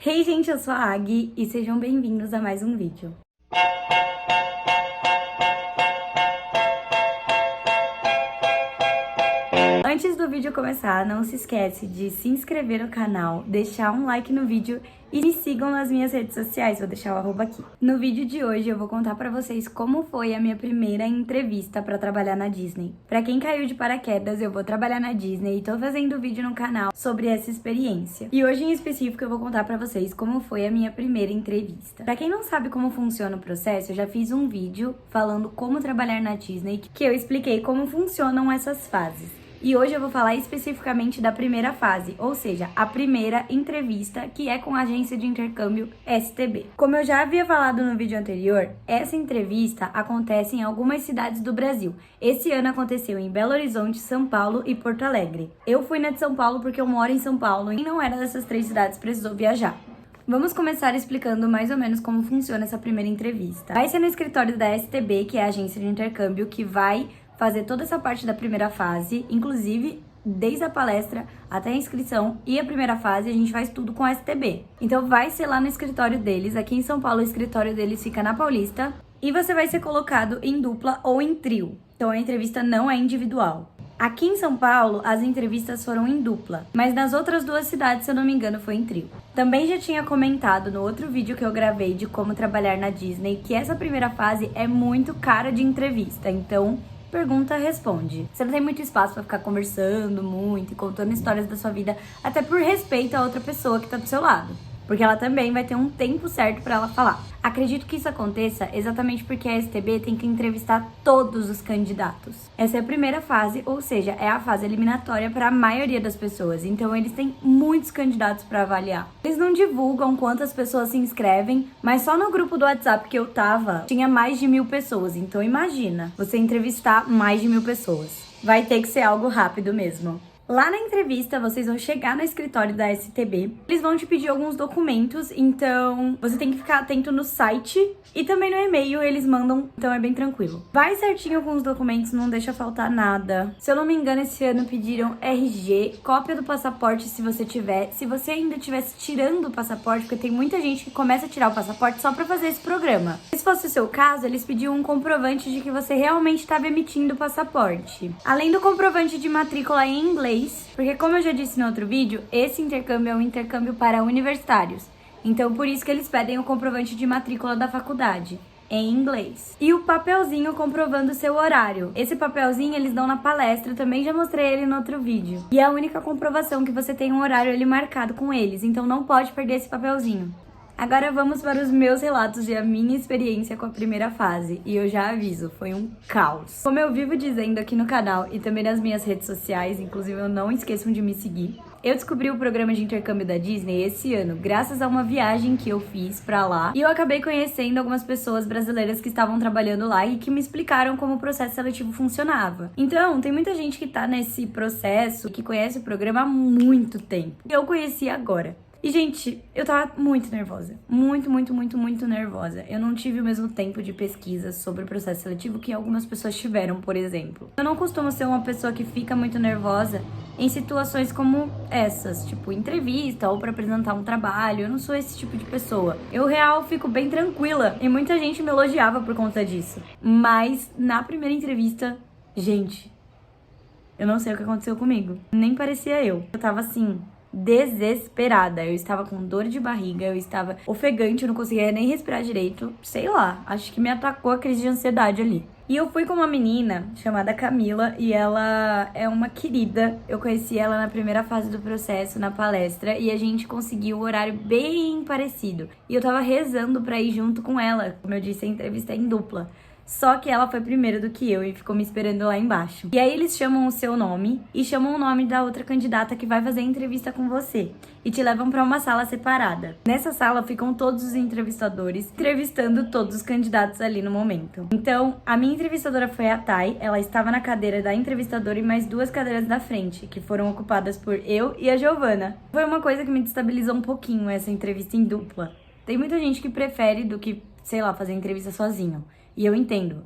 Hey gente, eu sou a Agui e sejam bem-vindos a mais um vídeo. Antes do vídeo começar, não se esquece de se inscrever no canal, deixar um like no vídeo e me sigam nas minhas redes sociais, vou deixar o arroba aqui. No vídeo de hoje eu vou contar pra vocês como foi a minha primeira entrevista pra trabalhar na Disney. Pra quem caiu de paraquedas, eu vou trabalhar na Disney e tô fazendo vídeo no canal sobre essa experiência. E hoje em específico eu vou contar pra vocês como foi a minha primeira entrevista. Pra quem não sabe como funciona o processo, eu já fiz um vídeo falando como trabalhar na Disney, que eu expliquei como funcionam essas fases. E hoje eu vou falar especificamente da primeira fase, ou seja, a primeira entrevista, que é com a agência de intercâmbio STB. Como eu já havia falado no vídeo anterior, essa entrevista acontece em algumas cidades do Brasil. Esse ano aconteceu em Belo Horizonte, São Paulo e Porto Alegre. Eu fui na de São Paulo porque eu moro em São Paulo e não era dessas três cidades, precisou viajar. Vamos começar explicando mais ou menos como funciona essa primeira entrevista. Vai ser no escritório da STB, que é a agência de intercâmbio, que vai fazer toda essa parte da primeira fase, inclusive desde a palestra até a inscrição e a primeira fase a gente faz tudo com a STB. Então vai ser lá no escritório deles, aqui em São Paulo o escritório deles fica na Paulista e você vai ser colocado em dupla ou em trio. Então a entrevista não é individual. Aqui em São Paulo, as entrevistas foram em dupla, mas nas outras duas cidades, se eu não me engano, foi em trio. Também já tinha comentado no outro vídeo que eu gravei de como trabalhar na Disney que essa primeira fase é muito cara de entrevista, então pergunta, responde. Você não tem muito espaço pra ficar conversando muito e contando histórias da sua vida, até por respeito à outra pessoa que tá do seu lado. Porque ela também vai ter um tempo certo pra ela falar. Acredito que isso aconteça exatamente porque a STB tem que entrevistar todos os candidatos. Essa é a primeira fase, ou seja, é a fase eliminatória para a maioria das pessoas. Então eles têm muitos candidatos para avaliar. Eles não divulgam quantas pessoas se inscrevem, mas só no grupo do WhatsApp que eu tava, tinha mais de 1000 pessoas. Então imagina, você entrevistar mais de 1000 pessoas. Vai ter que ser algo rápido mesmo. Lá na entrevista, vocês vão chegar no escritório da STB, eles vão te pedir alguns documentos, então você tem que ficar atento no site e também no e-mail eles mandam, então é bem tranquilo. Vai certinho com os documentos, não deixa faltar nada. Se eu não me engano, esse ano pediram RG, cópia do passaporte se você tiver. Se você ainda estivesse tirando o passaporte, porque tem muita gente que começa a tirar o passaporte só pra fazer esse programa. Se fosse o seu caso, eles pediam um comprovante de que você realmente estava emitindo o passaporte. Além do comprovante de matrícula em inglês, porque como eu já disse no outro vídeo, esse intercâmbio é um intercâmbio para universitários. Então por isso que eles pedem o comprovante de matrícula da faculdade, em inglês. E o papelzinho comprovando o seu horário. Esse papelzinho eles dão na palestra, eu também já mostrei ele no outro vídeo. E é a única comprovação que você tem um horário ali marcado com eles, então não pode perder esse papelzinho. Agora vamos para os meus relatos e a minha experiência com a primeira fase. E eu já aviso, foi um caos. Como eu vivo dizendo aqui no canal e também nas minhas redes sociais, inclusive não esqueçam de me seguir, eu descobri o programa de intercâmbio da Disney esse ano, graças a uma viagem que eu fiz pra lá. E eu acabei conhecendo algumas pessoas brasileiras que estavam trabalhando lá e que me explicaram como o processo seletivo funcionava. Então, tem muita gente que tá nesse processo, que conhece o programa há muito tempo. Eu conheci agora. E, gente, eu tava muito nervosa. Muito nervosa. Eu não tive o mesmo tempo de pesquisa sobre o processo seletivo que algumas pessoas tiveram, por exemplo. Eu não costumo ser uma pessoa que fica muito nervosa em situações como essas, tipo entrevista ou pra apresentar um trabalho. Eu não sou esse tipo de pessoa. Eu, real, fico bem tranquila. E muita gente me elogiava por conta disso. Mas, na primeira entrevista, gente, eu não sei o que aconteceu comigo. Nem parecia eu. Eu tava assim, desesperada, eu estava com dor de barriga, eu estava ofegante, eu não conseguia nem respirar direito, sei lá, acho que me atacou a crise de ansiedade ali. E eu fui com uma menina chamada Camila e ela é uma querida, eu conheci ela na primeira fase do processo, na palestra, e a gente conseguiu um horário bem parecido. E eu tava rezando pra ir junto com ela, como eu disse, a entrevista é em dupla. Só que ela foi primeiro do que eu e ficou me esperando lá embaixo. E aí eles chamam o seu nome e chamam o nome da outra candidata que vai fazer a entrevista com você. E te levam para uma sala separada. Nessa sala ficam todos os entrevistadores entrevistando todos os candidatos ali no momento. Então, a minha entrevistadora foi a Thay. Ela estava na cadeira da entrevistadora e mais 2 cadeiras da frente, que foram ocupadas por eu e a Giovana. Foi uma coisa que me destabilizou um pouquinho essa entrevista em dupla. Tem muita gente que prefere do que, sei lá, fazer entrevista sozinho. E eu entendo,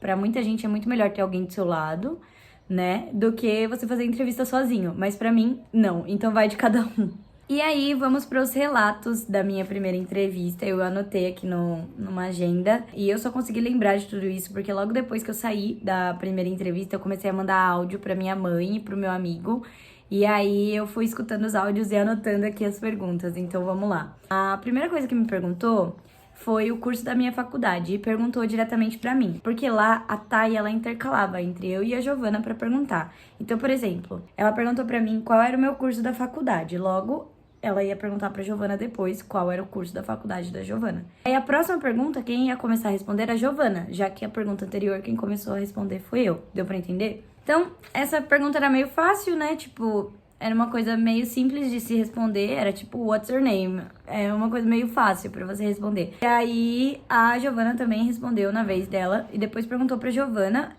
pra muita gente é muito melhor ter alguém do seu lado, né, do que você fazer entrevista sozinho. Mas pra mim, não. Então vai de cada um. E aí, vamos para os relatos da minha primeira entrevista. Eu anotei aqui numa agenda e eu só consegui lembrar de tudo isso porque logo depois que eu saí da primeira entrevista, eu comecei a mandar áudio para minha mãe e pro meu amigo. E aí, eu fui escutando os áudios e anotando aqui as perguntas. Então, vamos lá. A primeira coisa que me perguntou foi o curso da minha faculdade e perguntou diretamente pra mim, porque lá a Thay, ela intercalava entre eu e a Giovana pra perguntar. Então, por exemplo, ela perguntou pra mim qual era o meu curso da faculdade, logo ela ia perguntar pra Giovana depois qual era o curso da faculdade da Giovana. Aí a próxima pergunta, quem ia começar a responder era a Giovana, já que a pergunta anterior quem começou a responder foi eu. Deu pra entender? Então, essa pergunta era meio fácil, né? Tipo, era uma coisa meio simples de se responder, era tipo, what's your name? É uma coisa meio fácil pra você responder. E aí, a Giovana também respondeu na vez dela, e depois perguntou pra Giovana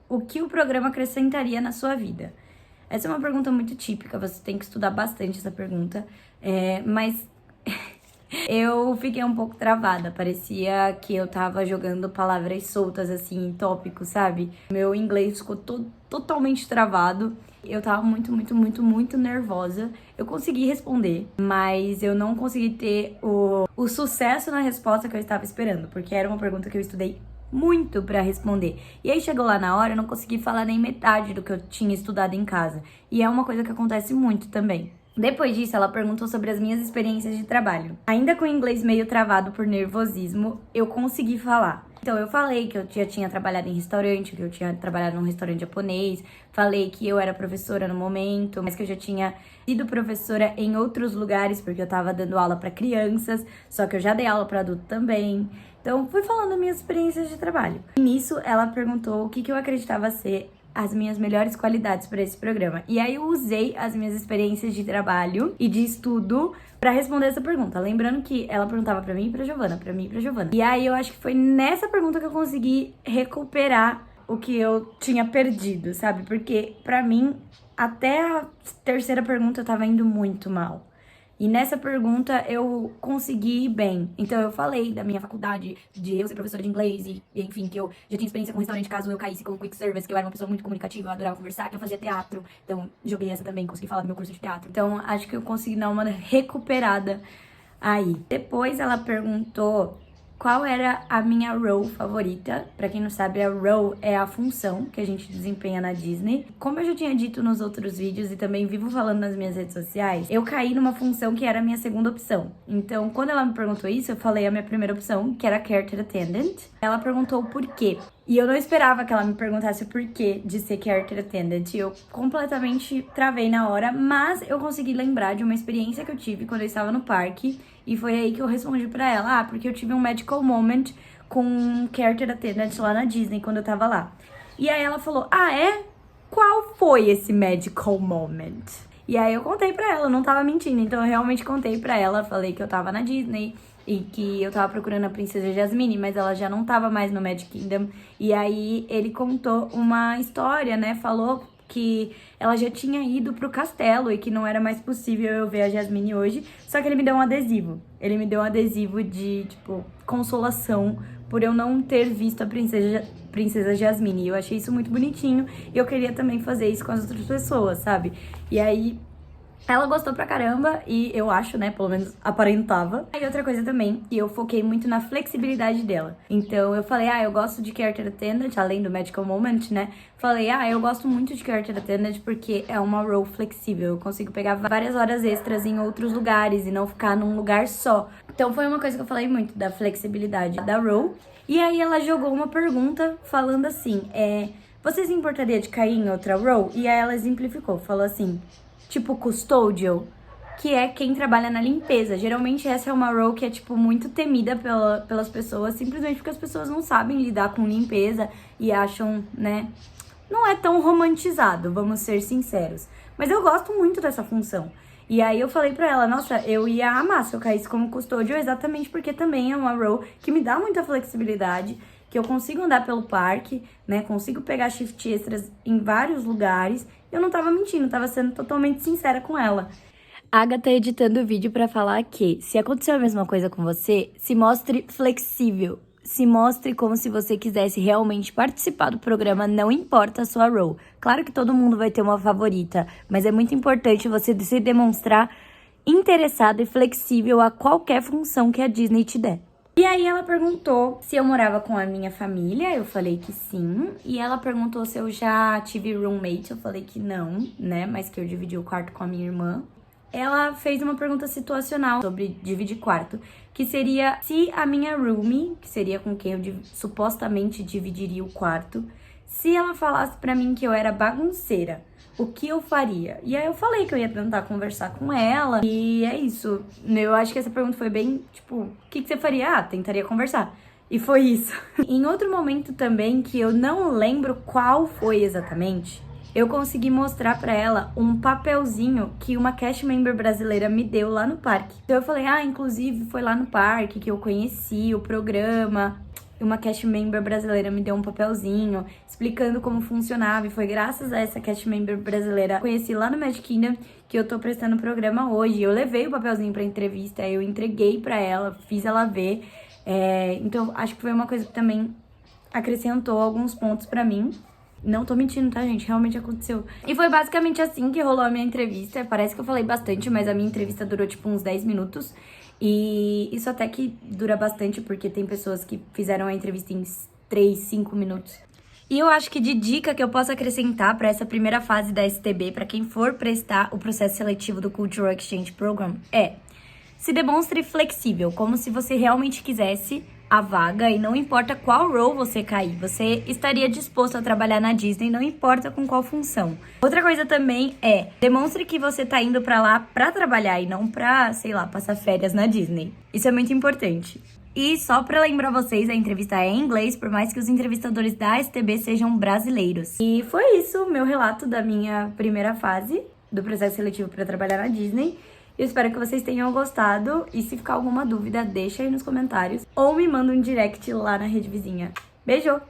o que o programa acrescentaria na sua vida. Essa é uma pergunta muito típica, você tem que estudar bastante essa pergunta, mas eu fiquei um pouco travada, parecia que eu tava jogando palavras soltas, assim, em tópicos, sabe? Meu inglês ficou totalmente travado. Eu tava muito nervosa. Eu consegui responder, mas eu não consegui ter o sucesso na resposta que eu estava esperando, porque era uma pergunta que eu estudei muito pra responder. E aí chegou lá na hora, eu não consegui falar nem metade do que eu tinha estudado em casa. E é uma coisa que acontece muito também. Depois disso, ela perguntou sobre as minhas experiências de trabalho. Ainda com o inglês meio travado por nervosismo, eu consegui falar. Então, eu falei que eu já tinha trabalhado em restaurante, que eu tinha trabalhado num restaurante japonês. Falei que eu era professora no momento, mas que eu já tinha sido professora em outros lugares, porque eu tava dando aula pra crianças, só que eu já dei aula pra adulto também. Então, fui falando minhas experiências de trabalho. E nisso, ela perguntou o que eu acreditava ser as minhas melhores qualidades para esse programa. E aí eu usei as minhas experiências de trabalho e de estudo para responder essa pergunta. Lembrando que ela perguntava para mim e pra Giovana, pra mim e pra Giovana. E aí eu acho que foi nessa pergunta que eu consegui recuperar o que eu tinha perdido, sabe? Porque pra mim, até a terceira pergunta eu tava indo muito mal. E nessa pergunta eu consegui ir bem. Então eu falei da minha faculdade, de eu ser professora de inglês e enfim, que eu já tinha experiência com restaurante caso eu caísse com quick service, que eu era uma pessoa muito comunicativa, eu adorava conversar, que eu fazia teatro. Então joguei essa também, consegui falar do meu curso de teatro. Então acho que eu consegui dar uma recuperada aí. Depois ela perguntou qual era a minha role favorita. Pra quem não sabe, a role é a função que a gente desempenha na Disney. Como eu já tinha dito nos outros vídeos e também vivo falando nas minhas redes sociais, eu caí numa função que era a minha segunda opção. Então, quando ela me perguntou isso, eu falei a minha primeira opção, que era Care Attendant. Ela perguntou o porquê. E eu não esperava que ela me perguntasse o porquê de ser Care Attendant. Eu completamente travei na hora, mas eu consegui lembrar de uma experiência que eu tive quando eu estava no parque. E foi aí que eu respondi pra ela, porque eu tive um medical moment com um Care Attendant lá na Disney, quando eu tava lá. E aí ela falou, é? Qual foi esse medical moment? E aí eu contei pra ela, eu não tava mentindo, então eu realmente contei pra ela, falei que eu tava na Disney e que eu tava procurando a Princesa Jasmine, mas ela já não tava mais no Magic Kingdom. E aí ele contou uma história, né, falou que ela já tinha ido pro castelo e que não era mais possível eu ver a Jasmine hoje, só que ele me deu um adesivo. Ele me deu um adesivo de, tipo, consolação por eu não ter visto a Princesa Jasmine. E eu achei isso muito bonitinho e eu queria também fazer isso com as outras pessoas, sabe? E aí ela gostou pra caramba e eu acho, né, pelo menos aparentava. E outra coisa também, que eu foquei muito na flexibilidade dela. Então eu falei, eu gosto de Care Attendant, além do Medical Moment, né? Falei, eu gosto muito de Care Attendant porque é uma role flexível. Eu consigo pegar várias horas extras em outros lugares e não ficar num lugar só. Então foi uma coisa que eu falei muito, da flexibilidade da role. E aí ela jogou uma pergunta falando assim, você se importaria de cair em outra role? E aí ela exemplificou, falou assim, tipo custodial, que é quem trabalha na limpeza. Geralmente essa é uma role que é, tipo, muito temida pelas pessoas, simplesmente porque as pessoas não sabem lidar com limpeza e acham, né, não é tão romantizado, vamos ser sinceros. Mas eu gosto muito dessa função. E aí eu falei pra ela, nossa, eu ia amar se eu caísse como custodial, exatamente porque também é uma role que me dá muita flexibilidade, que eu consigo andar pelo parque, né, consigo pegar shift extras em vários lugares. Eu não tava mentindo, tava sendo totalmente sincera com ela. A Agatha tá editando o vídeo pra falar que, se aconteceu a mesma coisa com você, se mostre flexível. Se mostre como se você quisesse realmente participar do programa, não importa a sua role. Claro que todo mundo vai ter uma favorita, mas é muito importante você se demonstrar interessado e flexível a qualquer função que a Disney te der. E aí ela perguntou se eu morava com a minha família, eu falei que sim. E ela perguntou se eu já tive roommate, eu falei que não, né? Mas que eu dividi o quarto com a minha irmã. Ela fez uma pergunta situacional sobre dividir quarto, que seria se a minha roomie, que seria com quem eu supostamente dividiria o quarto, se ela falasse pra mim que eu era bagunceira, o que eu faria? E aí eu falei que eu ia tentar conversar com ela, e é isso. Eu acho que essa pergunta foi bem, tipo, o que você faria? Ah, tentaria conversar. E foi isso. Em outro momento também, que eu não lembro qual foi exatamente, eu consegui mostrar pra ela um papelzinho que uma cast member brasileira me deu lá no parque. Então eu falei, inclusive foi lá no parque que eu conheci o programa. Uma cast member brasileira me deu um papelzinho explicando como funcionava. E foi graças a essa cast member brasileira que eu conheci lá no Magic Kingdom que eu tô prestando o programa hoje. Eu levei o papelzinho pra entrevista, eu entreguei pra ela, fiz ela ver. Então acho que foi uma coisa que também acrescentou alguns pontos pra mim. Não tô mentindo, tá, gente? Realmente aconteceu. E foi basicamente assim que rolou a minha entrevista. Parece que eu falei bastante, mas a minha entrevista durou, tipo, uns 10 minutos. E isso até que dura bastante, porque tem pessoas que fizeram a entrevista em 3, 5 minutos. E eu acho que de dica que eu posso acrescentar para essa primeira fase da STB, para quem for prestar o processo seletivo do Cultural Exchange Program, se demonstre flexível, como se você realmente quisesse a vaga e não importa qual role você cair, você estaria disposto a trabalhar na Disney, não importa com qual função. Outra coisa também demonstre que você tá indo pra lá pra trabalhar e não pra, sei lá, passar férias na Disney. Isso é muito importante. E só pra lembrar vocês, a entrevista é em inglês, por mais que os entrevistadores da STB sejam brasileiros. E foi isso, meu relato da minha primeira fase do processo seletivo pra trabalhar na Disney. Eu espero que vocês tenham gostado e se ficar alguma dúvida, deixa aí nos comentários ou me manda um direct lá na rede vizinha. Beijo!